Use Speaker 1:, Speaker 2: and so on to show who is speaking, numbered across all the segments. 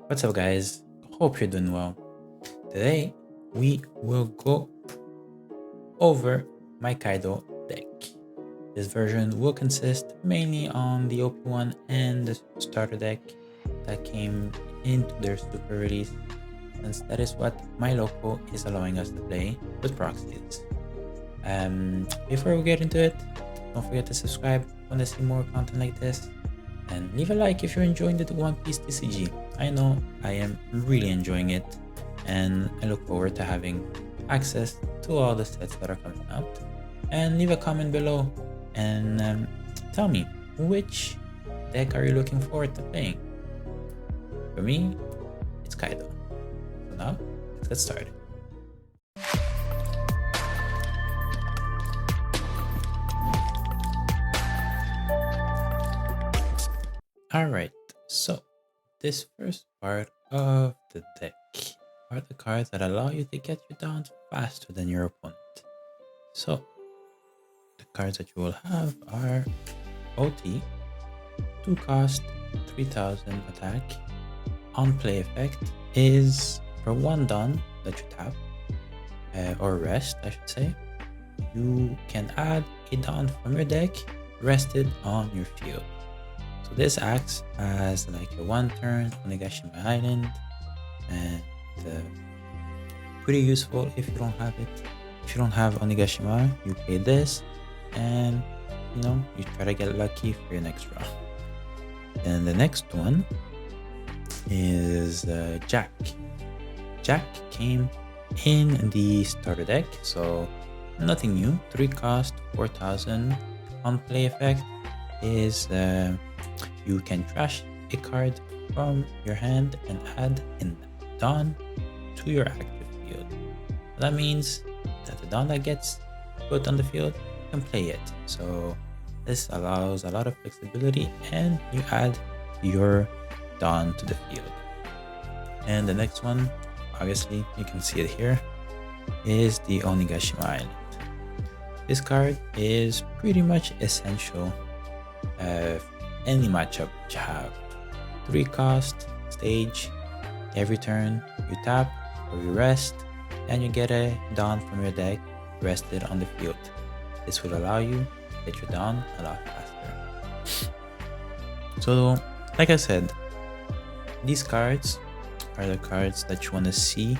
Speaker 1: What's up, guys? Hope you're doing well. Today we will go over my Kaido deck. This version will consist mainly on the OP01 and the starter deck that came into their super release, since that is what my local is allowing us to play with proxies. Before we get into it, don't forget to subscribe if you want to see more content like this, and leave a like if you're enjoying the One Piece TCG. I know I am really enjoying it, and I look forward to having access to all the sets that are coming out. And leave a comment below and tell me, which deck are you looking forward to playing? For me, it's Kaido. So now, let's get started. Alright, so this first part of the deck are the cards that allow you to get your downs faster than your opponent. So the cards that you will have are OT, 2 cost, 3000 attack. On play effect is for 1 down that you tap, or rest I should say, you can add a down from your deck rested on your field. So this acts as like a 1-turn Onigashima Island, and pretty useful if you don't have it. If you don't have Onigashima, you play this, and you try to get lucky for your next round. And the next one is Jack. Jack came in the starter deck, so nothing new. 3 cost, 4000. On play effect is you can trash a card from your hand and add a Dawn to your active field. That means that the Dawn that gets put on the field, you can play it. So this allows a lot of flexibility, and you add your Dawn to the field. And the next one, obviously you can see it here, is the Onigashima Island. This card is pretty much essential any matchup that you have. 3 cost, stage, every turn you tap or you rest, and you get a Dawn from your deck rested on the field. This will allow you to get your Dawn a lot faster. So like I said, these cards are the cards that you want to see,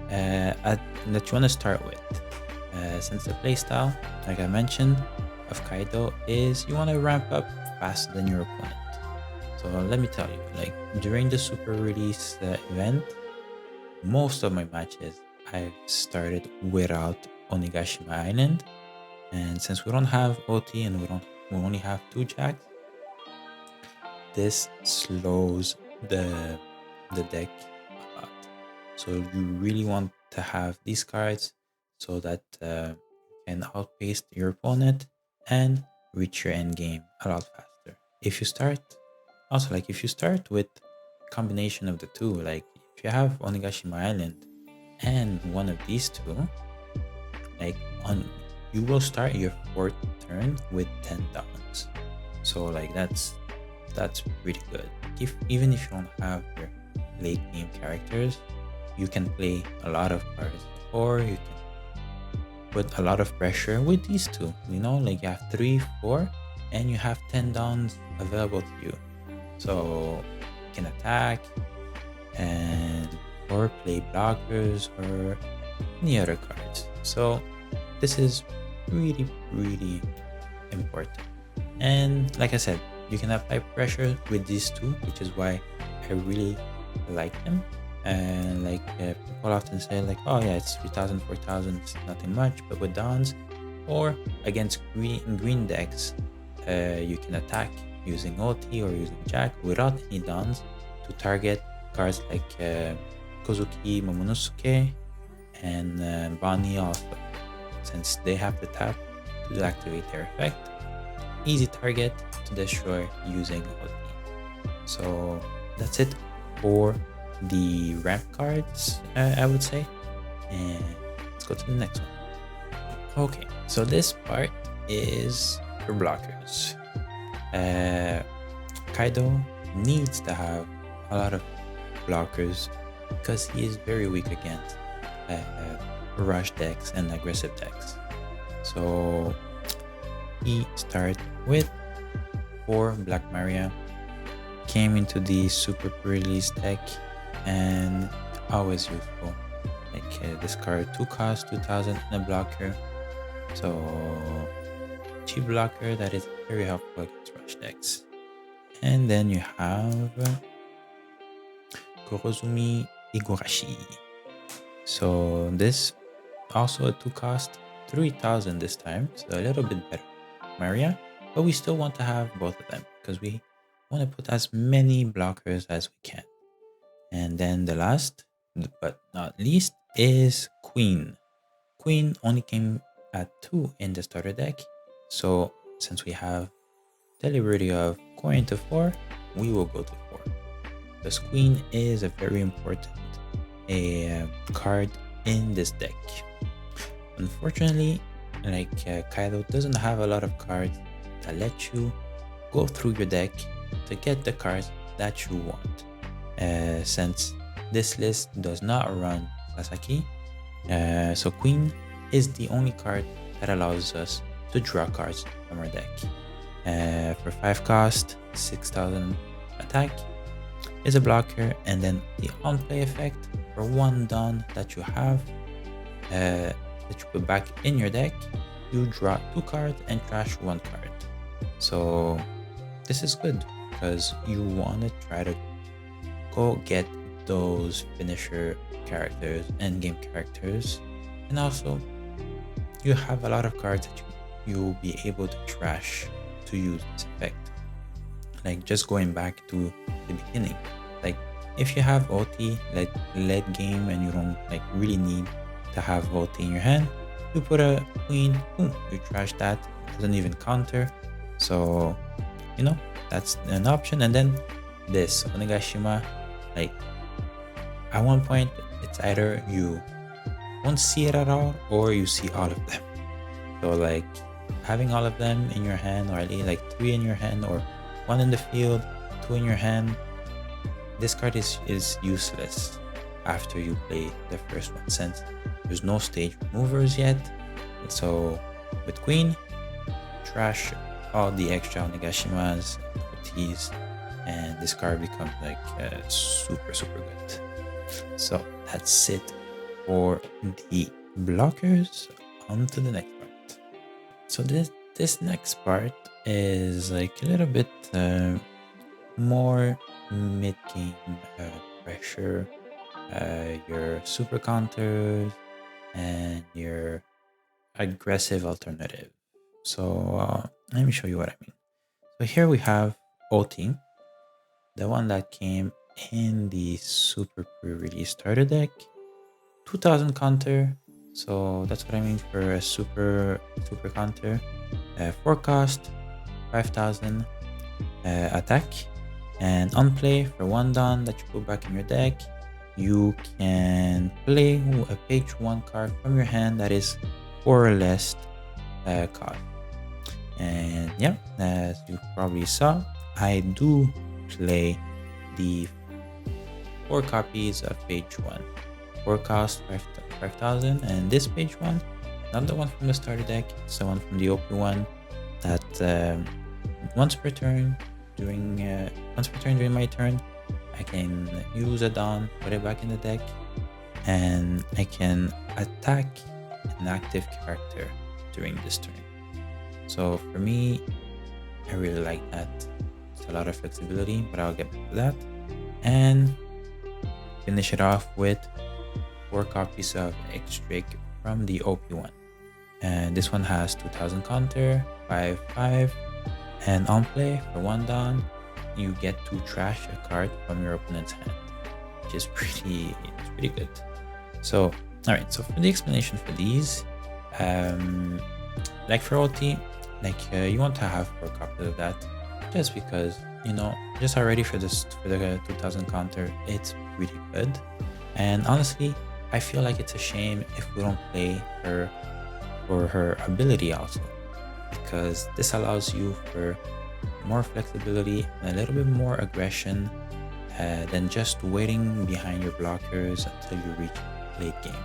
Speaker 1: that you want to start with. Since the playstyle, like I mentioned, of Kaido is you want to ramp up faster than your opponent. So let me tell you, like during the super release event, most of my matches I've started without Onigashima Island, and since we don't have OT and we only have 2 jacks, this slows the deck a lot. So you really want to have these cards so that you can outpace your opponent and reach your end game a lot faster. If you start with combination of the two, like if you have Onigashima Island and one of these two, you will start your 4th turn with 10 downs. So like that's pretty good. Even if you don't have your late game characters, you can play a lot of cards, or you can put a lot of pressure with these two. Like you have 3, 4, and you have 10 downs available to you. So you can attack or play blockers or any other cards. So this is really, really important. And like I said, you can apply pressure with these two, which is why I really like them. And people often say like, oh yeah, it's 3000, 4000, it's nothing much. But with downs or against green decks, you can attack using OT or using Jack without any downs to target cards like Kozuki, Momonosuke, and Bani also, since they have the tap to activate their effect. Easy target to destroy using OT. So that's it for the ramp cards, I would say, and let's go to the next one. Okay, so this part is for blockers. Kaido needs to have a lot of blockers because he is very weak against rush decks and aggressive decks. So he started with 4 Black Maria, came into the super pre-release deck, and always useful. Like discard 2 cost, 2000 and a blocker. So cheap blocker that is very helpful against rush decks. And then you have Kurozumi Higurashi. So this also a 2 cost, 3000 this time, so a little bit better Maria, but we still want to have both of them because we want to put as many blockers as we can. And then the last but not least is Queen. Queen only came at 2 in the starter deck, so since we have the liberty of going to 4, we will go to 4. Because Queen is a very important card in this deck. Unfortunately, like Kaido doesn't have a lot of cards that let you go through your deck to get the cards that you want. Since this list does not run Sasaki, so Queen is the only card that allows us to draw cards from our deck. For 5 cost, 6000 attack is a blocker, and then the on-play effect for 1 Dawn that you have that you put back in your deck, you draw 2 cards and trash 1 card. So this is good because you want to try to go get those finisher characters, endgame characters, and also you have a lot of cards that you'll be able to trash to use this effect. Like just going back to the beginning, like if you have OT like late game and you don't like really need to have OT in your hand, you put a Queen, boom, you trash that, doesn't even counter. So you know that's an option. And then this Onigashima, like at one point it's either you won't see it at all or you see all of them. So like having all of them in your hand, or at least like 3 in your hand, or 1 in the field, 2 in your hand, this card is useless after you play the first one, since there's no stage removers yet. So with Queen, trash all the extra Onegashimas, OTs, and this card becomes like super good. So that's it for the blockers. On to the next part. So this next part is like a little bit more mid-game pressure, your super counters, and your aggressive alternative. So let me show you what I mean. So here we have OT, the one that came in the super pre-release starter deck, 2000 counter. So that's what I mean for a super counter. 4 cost, 5000 attack, and on play for 1 Dawn that you put back in your deck, you can play a page 1 card from your hand that is 4 or less card. And yeah, as you probably saw, I do play the 4 copies of page 1. 4 cost 5000, and this page 1, not the one from the starter deck, it's the one from the OP01 that once per turn during my turn, I can use a Dawn, put it back in the deck, and I can attack an active character during this turn. So for me, I really like that. It's a lot of flexibility, but I'll get back to that. And finish it off with 4 copies of X-Drake from the OP1. And this one has 2000 counter, 5/5, and on play for 1 Dawn, you get to trash a card from your opponent's hand, which is pretty good. So alright, so for the explanation for these, like for OT, like you want to have 4 copies of that, just because, you know, just already for the 2000 counter, it's pretty good. And honestly, I feel like it's a shame if we don't play her for her ability also, because this allows you for more flexibility and a little bit more aggression than just waiting behind your blockers until you reach late game.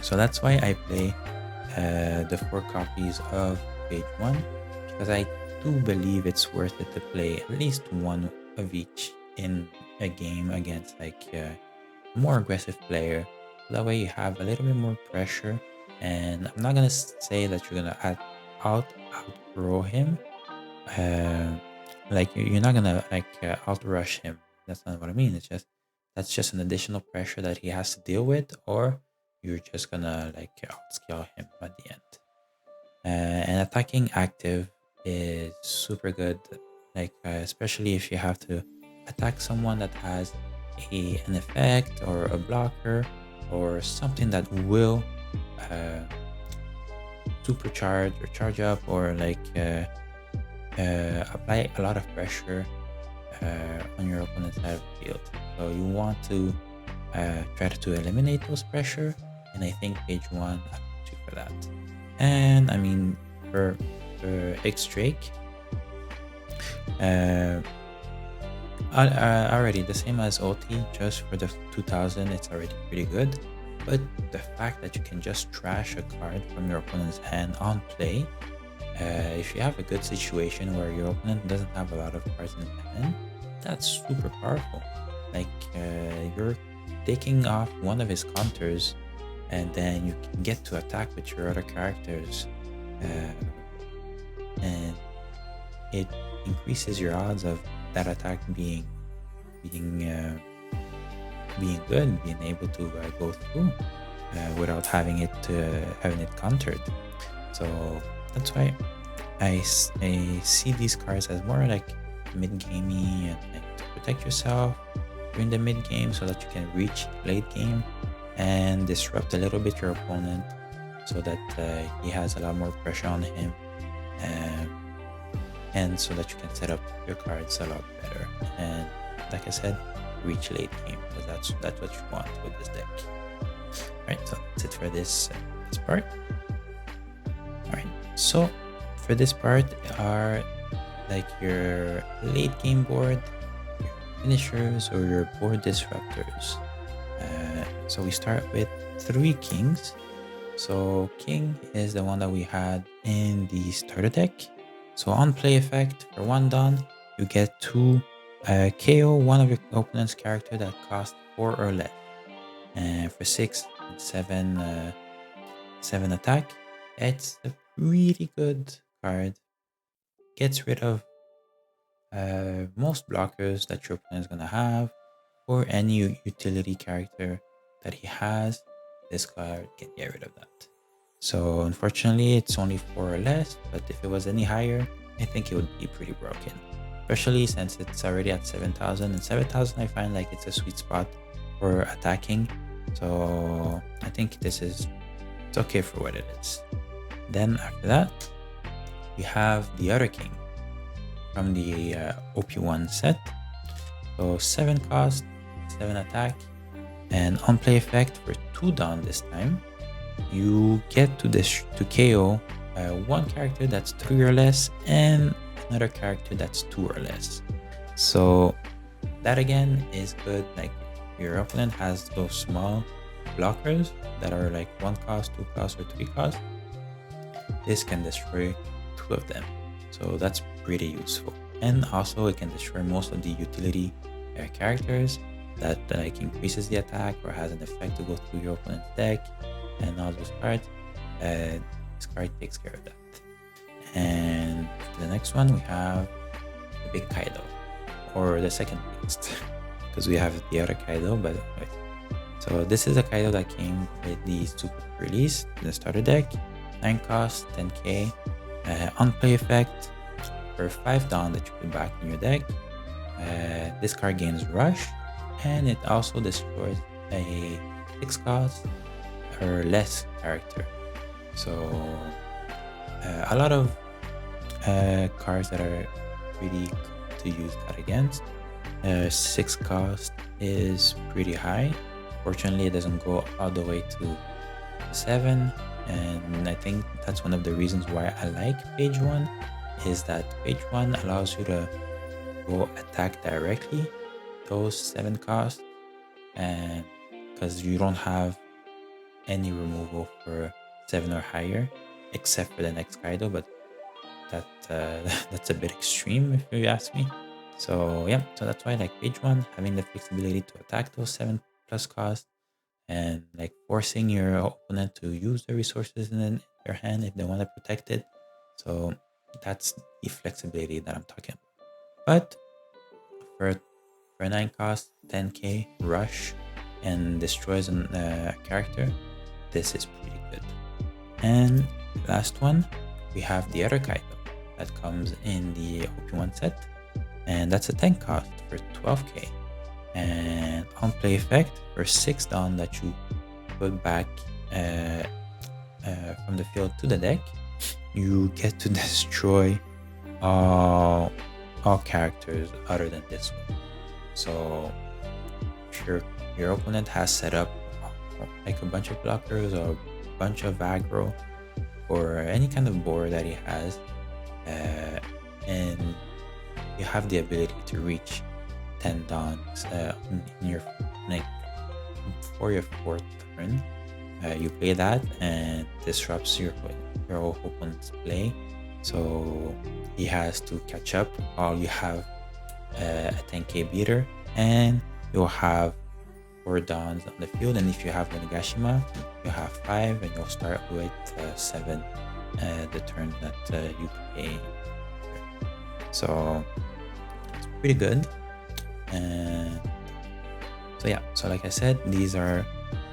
Speaker 1: So that's why I play the 4 copies of page 1, because I do believe it's worth it to play at least one of each in a game against like a more aggressive player. That way you have a little bit more pressure, and I'm not gonna say that you're gonna outgrow him. Like you're not gonna like outrush him. That's not what I mean. It's just that's just an additional pressure that he has to deal with, or you're just gonna like outscale him at the end. And attacking active is super good, like especially if you have to attack someone that has an effect or a blocker or something that will supercharge or charge up or like apply a lot of pressure on your opponent's side of the field. So you want to try to eliminate those pressure, and I think page 1 allows you for that. And I mean for X Drake, already the same as OT, just for the 2000 it's already pretty good. But the fact that you can just trash a card from your opponent's hand on play, if you have a good situation where your opponent doesn't have a lot of cards in the hand, that's super powerful. Like you're taking off one of his counters, and then you can get to attack with your other characters, and it increases your odds of that attack being good, being able to go through without having it countered. So that's why I see these cards as more like mid-gamey, and like to protect yourself during the mid-game so that you can reach late game and disrupt a little bit your opponent, so that he has a lot more pressure on him, and so that you can set up your cards a lot better, and like I said, reach late game, because that's what you want with this deck. Alright, so that's it for this part. Alright, so for this part are like your late game board, your finishers, or your board disruptors. So we start with 3 kings. So king is the one that we had in the starter deck. So on play effect, for 1 Dawn, you get to KO one of your opponent's character that cost 4 or less. And for 6 and 7 attack, it's a really good card. Gets rid of most blockers that your opponent is going to have, or any utility character that he has. This card can get rid of that. So unfortunately it's only 4 or less, but if it was any higher, I think it would be pretty broken, especially since it's already at 7,000, and 7,000 I find like it's a sweet spot for attacking. So I think it's okay for what it is. Then after that, we have the other king from the OP01 set. So 7 cost, 7 attack, and on play effect for 2 Dawn this time, you get to KO one character that's 3 or less, and another character that's 2 or less. So that again is good. Like your opponent has those small blockers that are like 1 cost, 2 cost, or 3 cost. This can destroy 2 of them, so that's pretty useful. And also it can destroy most of the utility characters that like increases the attack or has an effect to go through your opponent's deck, and all those cards. This card takes care of that. And the next one, we have the big Kaido, or the second biggest, because we have the other Kaido, but wait. So this is a Kaido that came with the super release, the starter deck. 9 cost, 10k, on play effect for 5 Dawn that you put back in your deck. This card gains rush, and it also destroys a 6 cost or less character. So a lot of cards that are really good to use that against. 6 cost is pretty high. Fortunately, it doesn't go all the way to 7, and I think that's one of the reasons why I like page 1, is that page 1 allows you to go attack directly. those 7 costs, and because you don't have any removal for 7 or higher, except for the next Kaido, but that that's a bit extreme if you ask me. So yeah, so that's why like page 1, having the flexibility to attack those 7 plus costs, and like forcing your opponent to use the resources in their hand if they want to protect it. So that's the flexibility that I'm talking about. But for 9 cost, 10k rush, and destroys a character, this is pretty good. And last one, we have the other Kaido that comes in the OP01 set, and that's a 10 cost for 12k. And on play effect, for 6 down that you put back from the field to the deck, you get to destroy all characters other than this one. So if your opponent has set up like a bunch of blockers or a bunch of aggro or any kind of board that he has, and you have the ability to reach 10 dawns in your for your 4th turn, you play that and disrupts your opponent's play, so he has to catch up while you have a 10k beater, and you'll have 4 dawns on the field, and if you have Onigashima, you have 5, and you'll start with 7 the turn that you play. So it's pretty good. And so yeah, so like I said, these are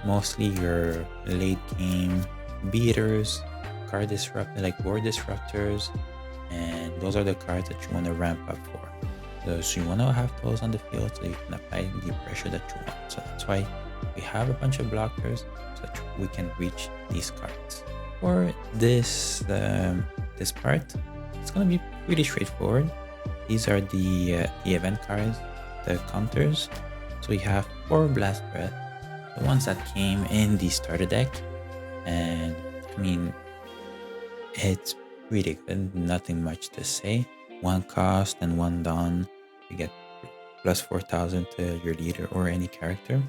Speaker 1: mostly your late game beaters, card disrupt, like board disruptors, and those are the cards that you want to ramp up for. So you want to have those on the field so you can apply the pressure that you want. So that's why we have a bunch of blockers so that we can reach these cards. For this this part, it's gonna be pretty straightforward. These are the event cards, the counters. So we have 4 Blast Breath, the ones that came in the starter deck, and I mean, it's pretty good, nothing much to say. 1 cost and 1 dawn, you get plus 4,000 to your leader or any character.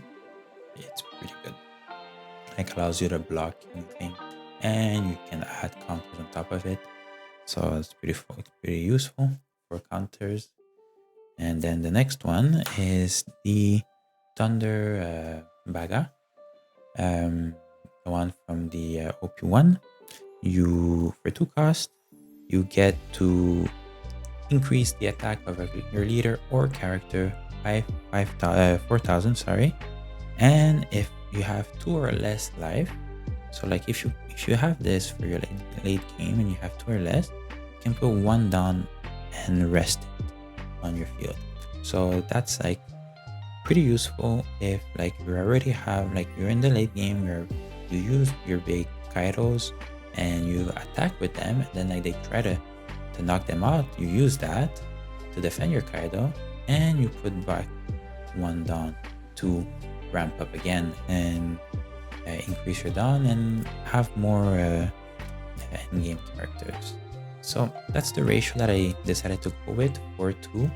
Speaker 1: It's pretty good. Like allows you to block anything, and you can add counters on top of it. So it's pretty useful for counters. And then the next one is the Thunder Bagua, the one from the OP01. You, for 2 cost, you get to increase the attack of your leader or character by 4,000. Sorry, and if you have 2 or less life, so like if you have this for your late game and you have 2 or less, you can put 1 down and rest it on your field. So that's like pretty useful if like you already have, like you're in the late game where you use your big Kaidos and you attack with them, and then like they try to knock them out, you use that to defend your Kaido, and you put back 1 down to ramp up again and increase your down and have more in-game characters. So that's the ratio that I decided to go with, 4-2.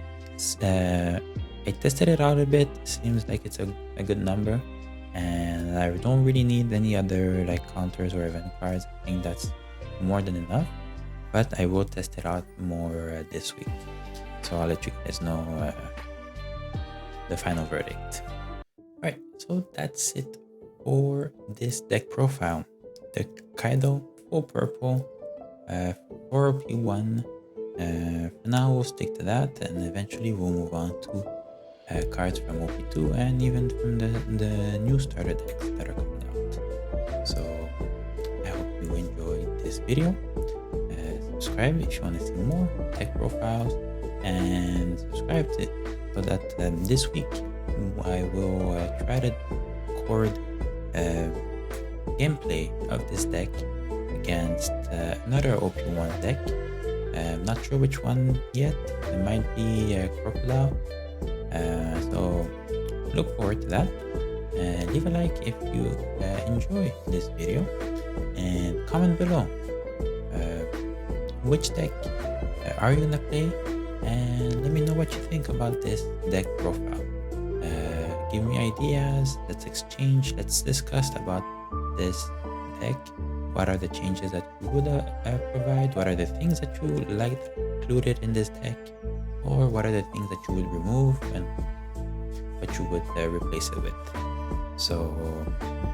Speaker 1: I tested it out a bit, seems like it's a good number, and I don't really need any other like counters or event cards. I think that's more than enough, but I will test it out more this week, so I'll let you guys know the final verdict. Alright, so that's it for this deck profile. The Kaido full purple for OP1. For now we'll stick to that, and eventually we'll move on to cards from OP2 and even from the new starter decks that are coming out. So I hope you enjoyed this video. Subscribe if you want to see more deck profiles, and subscribe to it so that this week I will try to record gameplay of this deck against another OP1 deck. I'm not sure which one yet. It might be Crocodile. So look forward to that. Leave a like if you enjoy this video, and comment below which deck are you gonna play, and let me know what you think about this deck profile. give me ideas. Let's exchange. Let's discuss about this deck. What are the changes that you would provide? What are the things that you like included in this deck? Or what are the things that you would remove and what you would replace it with? So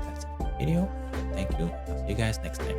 Speaker 1: that's it for the video. Thank you. I'll see you guys next time.